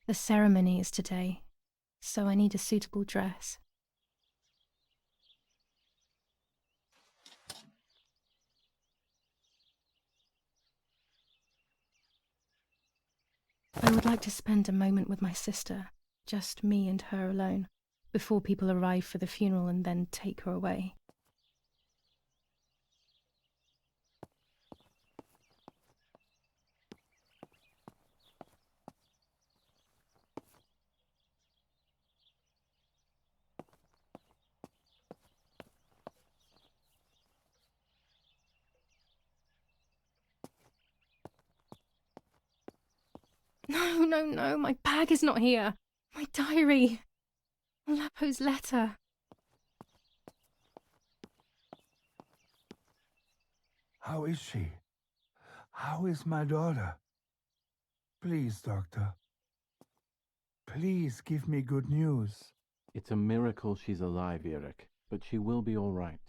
The ceremony is today, so I need a suitable dress. I would like to spend a moment with my sister, just me and her alone, before people arrive for the funeral and then take her away. No, my bag is not here. My diary. Lapo's letter. How is she? How is my daughter? Please, doctor. Please give me good news. It's a miracle she's alive, Eric, but she will be all right.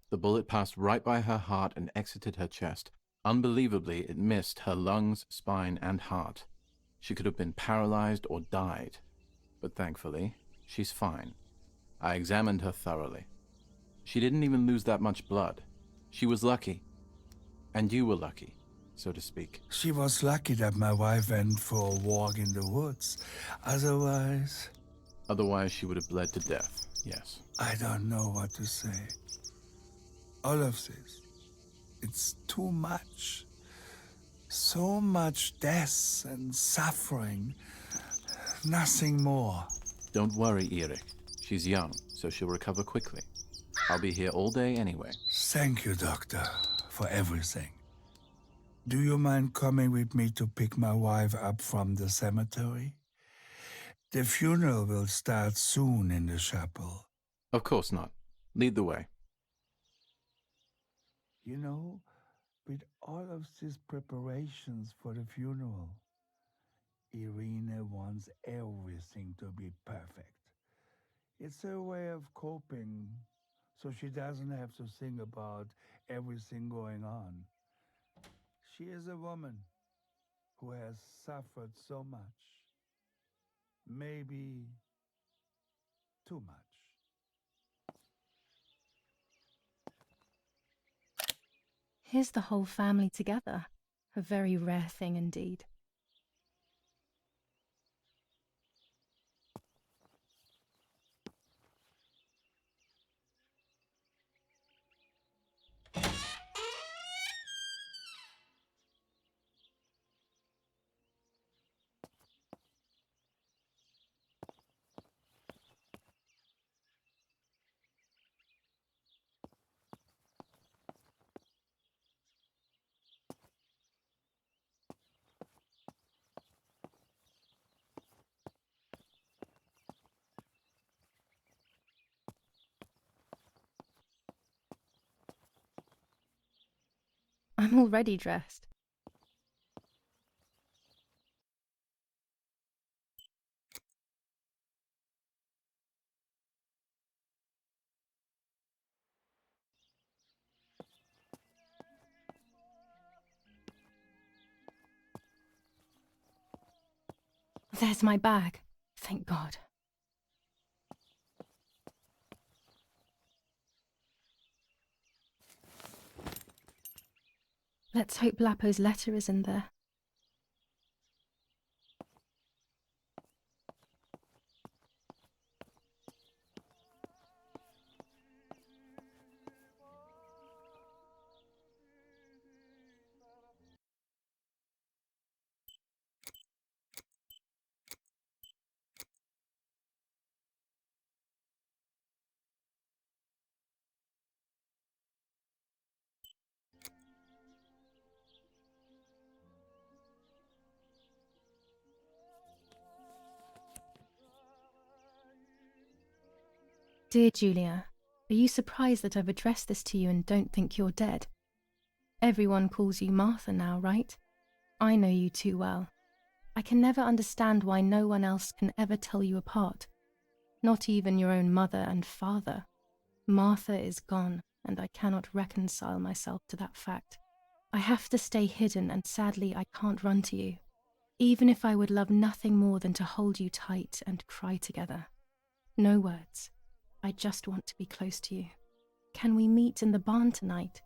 The bullet passed right by her heart and exited her chest. Unbelievably, it missed her lungs, spine, and heart. She could have been paralyzed or died. But thankfully, she's fine. I examined her thoroughly. She didn't even lose that much blood. She was lucky. And you were lucky, so to speak. She was lucky that my wife went for a walk in the woods. Otherwise, Otherwise, she would have bled to death, yes. I don't know what to say. All of this, it's too much. So much death and suffering. Nothing more. Don't worry, Eric. She's young, so she'll recover quickly. I'll be here all day anyway. Thank you, doctor, for everything. Do you mind coming with me to pick my wife up from the cemetery? The funeral will start soon in the chapel. Of course not. Lead the way. You know, with all of these preparations for the funeral, Irina wants everything to be perfect. It's her way of coping, so she doesn't have to think about everything going on. She is a woman who has suffered so much. Maybe too much. Here's the whole family together. A very rare thing indeed. I'm already dressed. There's my bag. Thank God. Let's hope Lapo's letter is in there. Dear Julia, are you surprised that I've addressed this to you and don't think you're dead? Everyone calls you Martha now, right? I know you too well. I can never understand why no one else can ever tell you apart. Not even your own mother and father. Martha is gone, and I cannot reconcile myself to that fact. I have to stay hidden, and sadly I can't run to you, even if I would love nothing more than to hold you tight and cry together. No words. I just want to be close to you. Can we meet in the barn tonight?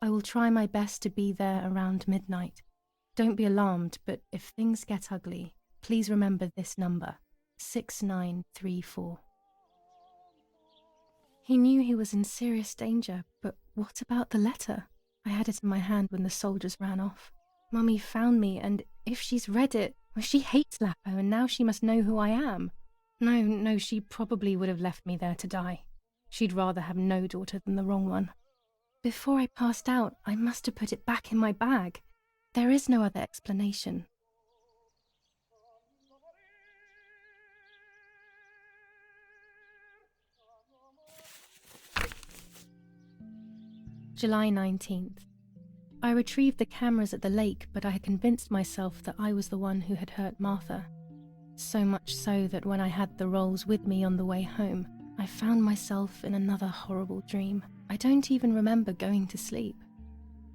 I will try my best to be there around midnight. Don't be alarmed, but if things get ugly, please remember this number, 6934. He knew he was in serious danger, but what about the letter? I had it in my hand when the soldiers ran off. Mummy found me, and if she's read it, well, she hates Lapo, and now she must know who I am. No, she probably would have left me there to die. She'd rather have no daughter than the wrong one. Before I passed out, I must have put it back in my bag. There is no other explanation. July 19th. I retrieved the cameras at the lake, but I had convinced myself that I was the one who had hurt Martha. So much so that when I had the rolls with me on the way home, I found myself in another horrible dream. I don't even remember going to sleep.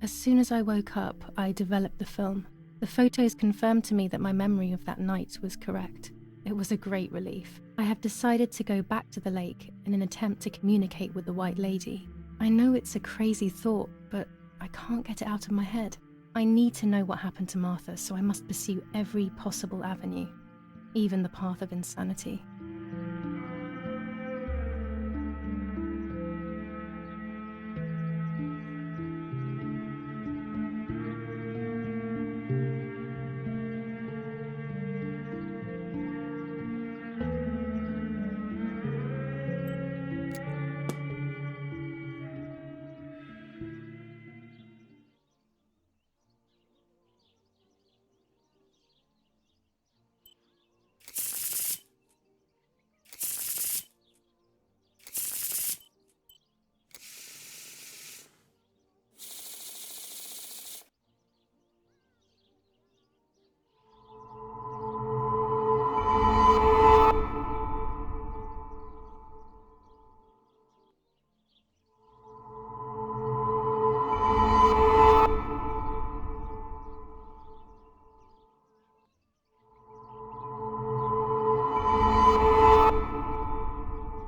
As soon as I woke up, I developed the film. The photos confirmed to me that my memory of that night was correct. It was a great relief. I have decided to go back to the lake in an attempt to communicate with the White Lady. I know it's a crazy thought, but I can't get it out of my head. I need to know what happened to Martha, so I must pursue every possible avenue, even the path of insanity.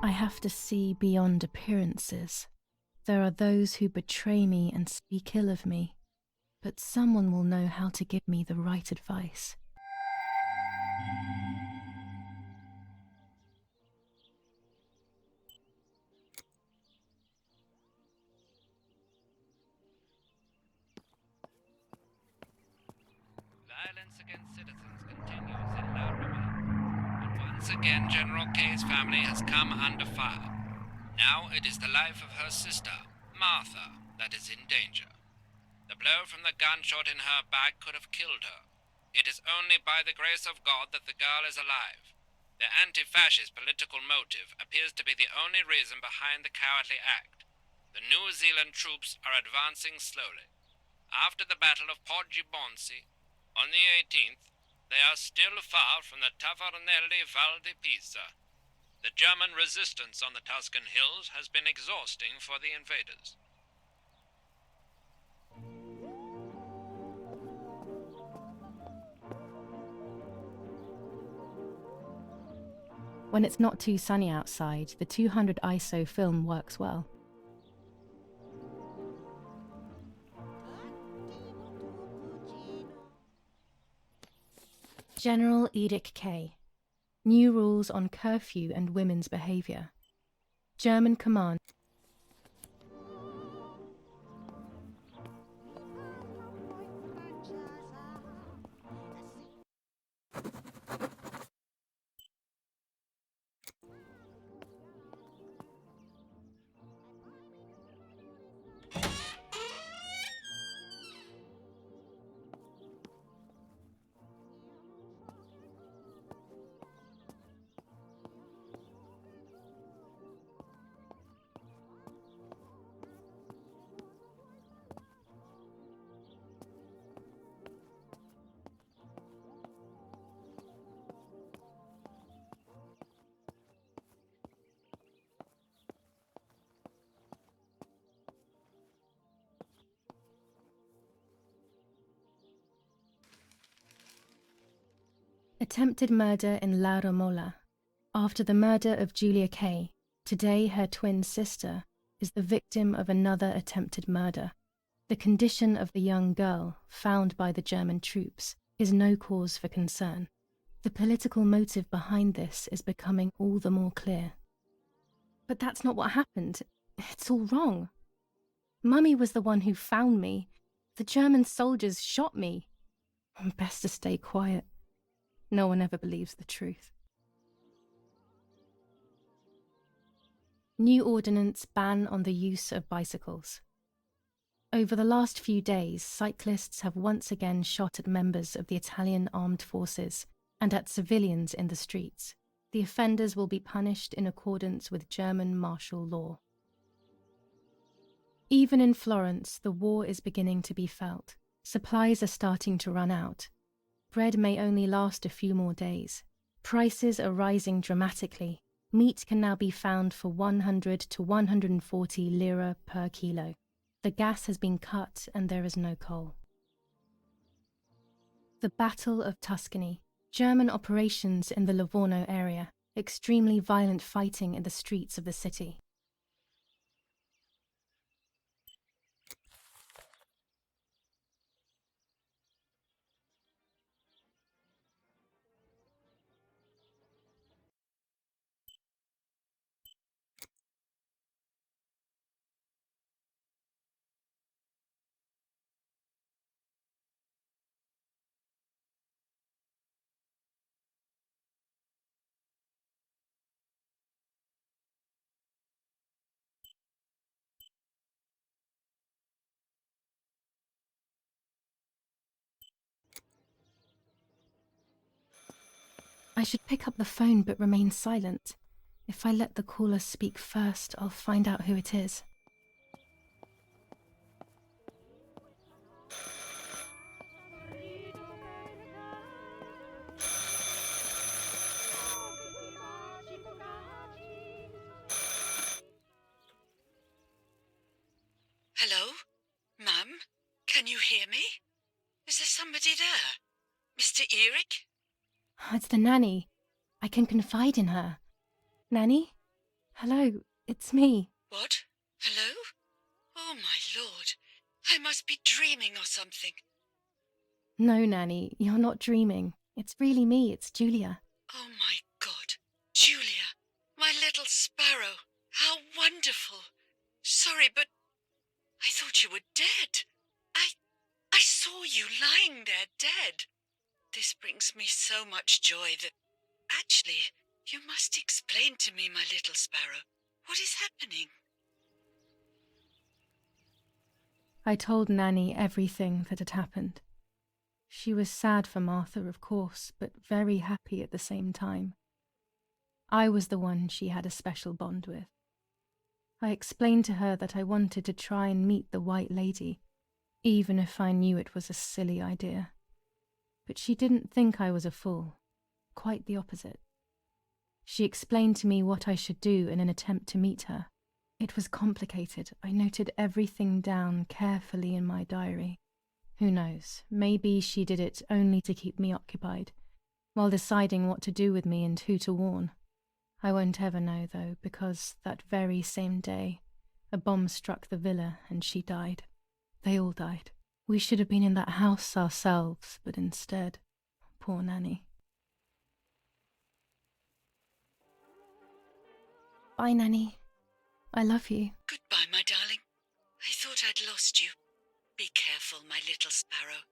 I have to see beyond appearances. There are those who betray me and speak ill of me, but someone will know how to give me the right advice. Violence against citizens continues in La Romaine. And once again, General K's family has come under fire. Now it is the life of her sister, Martha, that is in danger. The blow from the gunshot in her back could have killed her. It is only by the grace of God that the girl is alive. The anti-fascist political motive appears to be the only reason behind the cowardly act. The New Zealand troops are advancing slowly. After the Battle of Poggibonsi, on the 18th, they are still far from the Tavernelli Val di Pisa. The German resistance on the Tuscan hills has been exhausting for the invaders. When it's not too sunny outside, the 200 ISO film works well. General Edict K. New rules on curfew and women's behaviour. German command. Attempted murder in La Romola. After the murder of Julia Kay, today her twin sister is the victim of another attempted murder. The condition of the young girl, found by the German troops, is no cause for concern. The political motive behind this is becoming all the more clear. But that's not what happened. It's all wrong. Mummy was the one who found me. The German soldiers shot me. Best to stay quiet. No one ever believes the truth. New ordinance ban on the use of bicycles. Over the last few days, cyclists have once again shot at members of the Italian armed forces and at civilians in the streets. The offenders will be punished in accordance with German martial law. Even in Florence, the war is beginning to be felt. Supplies are starting to run out. Bread may only last a few more days. Prices are rising dramatically. Meat can now be found for 100 to 140 lira per kilo. The gas has been cut and there is no coal. The Battle of Tuscany. German operations in the Livorno area. Extremely violent fighting in the streets of the city. I should pick up the phone but remain silent. If I let the caller speak first, I'll find out who it is. Hello? Mum? Can you hear me? Is there somebody there? Mr. Eric? It's the nanny. I can confide in her. Nanny? Hello, it's me. What? Hello? Oh, my Lord. I must be dreaming or something. No, Nanny, you're not dreaming. It's really me, it's Julia. Oh, my God. Julia, my little sparrow. How wonderful. Sorry, but I thought you were dead. I saw you lying there dead. This brings me so much joy that... Actually, you must explain to me, my little sparrow. What is happening? I told Nanny everything that had happened. She was sad for Martha, of course, but very happy at the same time. I was the one she had a special bond with. I explained to her that I wanted to try and meet the White Lady, even if I knew it was a silly idea. But she didn't think I was a fool. Quite the opposite. She explained to me what I should do in an attempt to meet her. It was complicated. I noted everything down carefully in my diary. Who knows, maybe she did it only to keep me occupied, while deciding what to do with me and who to warn. I won't ever know, though, because that very same day, a bomb struck the villa and she died. They all died. We should have been in that house ourselves, but instead, poor Nanny. Bye, Nanny. I love you. Goodbye, my darling. I thought I'd lost you. Be careful, my little sparrow.